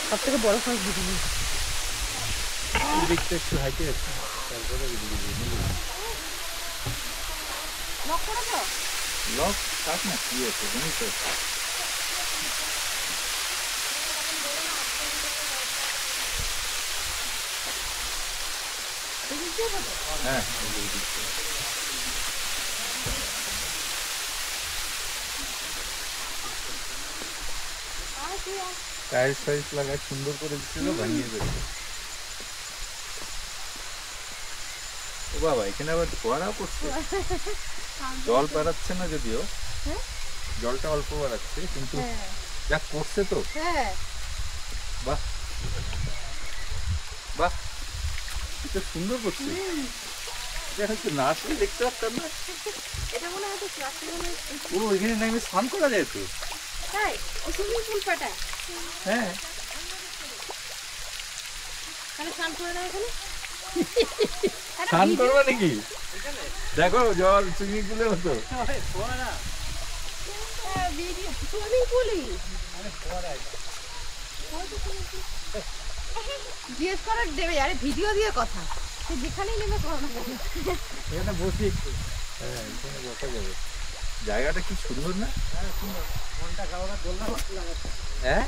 সব থেকে বড় সাইজ দিদি দেখতে একটু হাইটে আছে তারপরে লক করে দাও লক কাট না কি আছে জানি তো হ্যাঁ টাইলস ফাইলস লাগায় সুন্দর করে দিচ্ছিল ভাঙিয়ে যাচ্ছে ও বাবা এখানে আবার ফোয়ারা করছে জল বাড়াচ্ছে না যদিও জলটা অল্প বাড়াচ্ছে কিন্তু যা করছে তো বাহ বাহ এটা সুন্দর করছে এটা হচ্ছে না আসলে দেখতে পারতাম না এটা মনে হয় তো ও এখানে নামে স্নান করা যায় তো তাই ও সুইমিং পুল পাটা হ্যাঁ তাহলে স্নান করে না এখানে স্নান করবা নাকি দেখো জল সুইমিং পুলে হতো সুইমিং পুলই জিজ্ঞেস করার দেবে আরে ভিডিও দিয়ে কথা তুই যেখানেই নেমে করো না এখানে বসি একটু হ্যাঁ এখানে বসা যাবে জায়গাটা কি সুন্দর না হ্যাঁ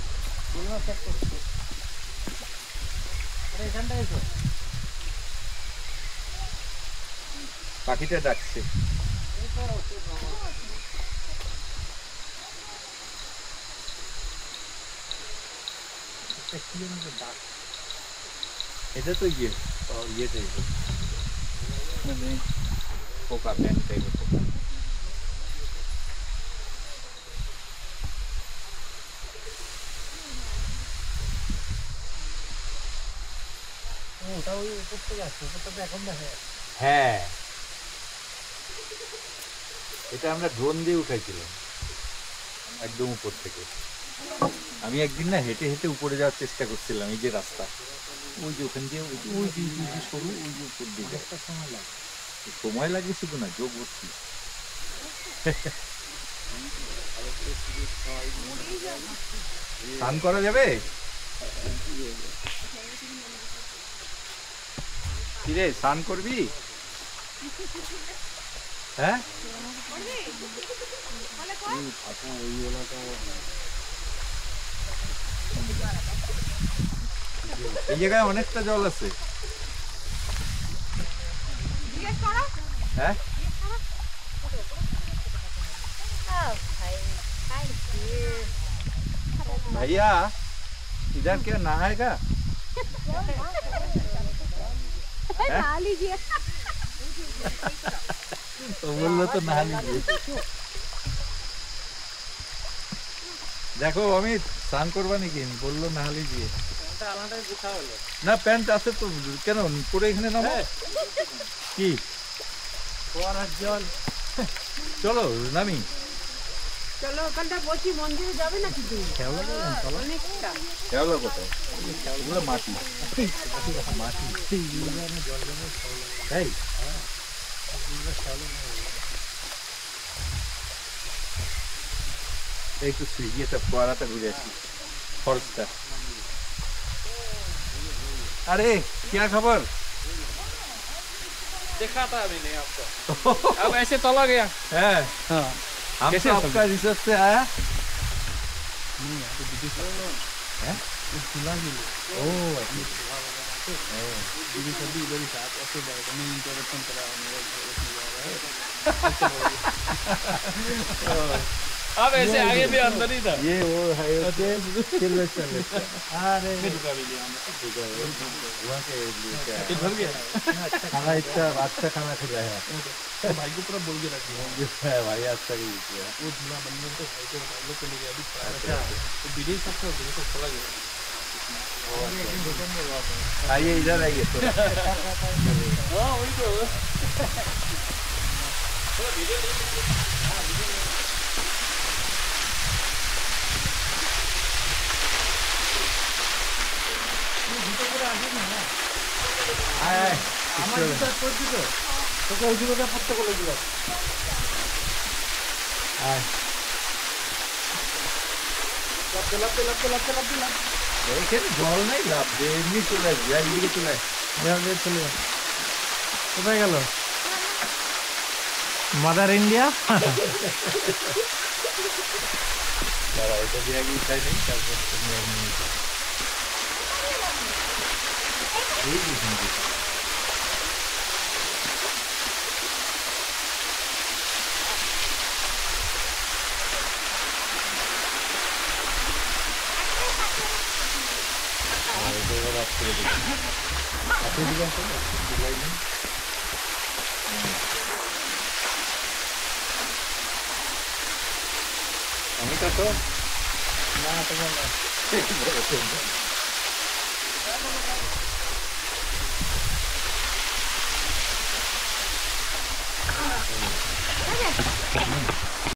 পাখিটা ডাকছে এটা তো ইয়ে টাইপের মানে পোকা ব্যাং টাইপের পোকা হ্যাঁ এটা আমরা ড্রোন দিয়ে উঠাইছিলাম একদম উপর থেকে আমি একদিন না হেঁটে হেঁটে উপরে যাওয়ার চেষ্টা করছিলাম এই যে রাস্তা ওই যে ওখান দিয়ে ওই যে সরু ওই যে উপর দিকে সময় লাগে শুধু না যোগ বসছি স্নান করা যাবে কিরে স্নান করবি হ্যাঁ এই জায়গায় অনেকটা জল আছে হ্যাঁ भैया इधर क्या नहाएगा नहा लीजिए तो बोल लो तो नहा लीजिए देखो अमित स्नान करवा नाকি বললো नहा लीजिए না প্যান্ট আছে তো কেন পরে এখানে নামো কি ফোয়ারার জল চলো নামি চলো ওখানটা বসি মন্দিরে যাবে না কি তুমি খেলা করবেন চলো অনেকটা খেলা কোথায় এগুলো মাটি মাটি তাই একটু ইয়েটা ফোয়ারাটা ঘুরে আসি ফলসটা अरे क्या खबर देखा था अभी नहीं आपको अब ऐसे चला गया है हाँ हम कैसे तो आपका रिसर्च से आया है ओ दीदी सभी इधर ही साथ ऐसे मैं इंट्रोडक्शन करा अब ऐसे आगे भी अंदर ही था ये वो है सिल्वेस्टर अरे वहाँ के भर गया खाना अच्छा खाना खिलाया है तो भाई को पूरा बोल के रखी है भाई अच्छा ही किया वो झूला बनने तो भाई को लोग को लेके अभी अच्छा तो विदेश सब तो चला गया आइए इधर आइए तो हाँ वही तो আমার বিচার করছি তো তোকে ওই দিকে পড়তে বলে দিল লাগতে এখানে জল নাই, লাভ দে, এমনি চলে আসবে, একদিকে চলে আসবে। এভাবে চলে যাও। কোথায় গেল মাদার ইন্ডিয়া? দাঁড়া, এটা দিয়ে আগে উঠাই নেই, তারপর তুমি এমনি নিয়ে যাও। এই যে হিন্দি। এটা এবার অফ করে দিচ্ছি। আপনি দিকে আসুন, আপনি দিলাই দিন। আমি কাটো না, তোমার না।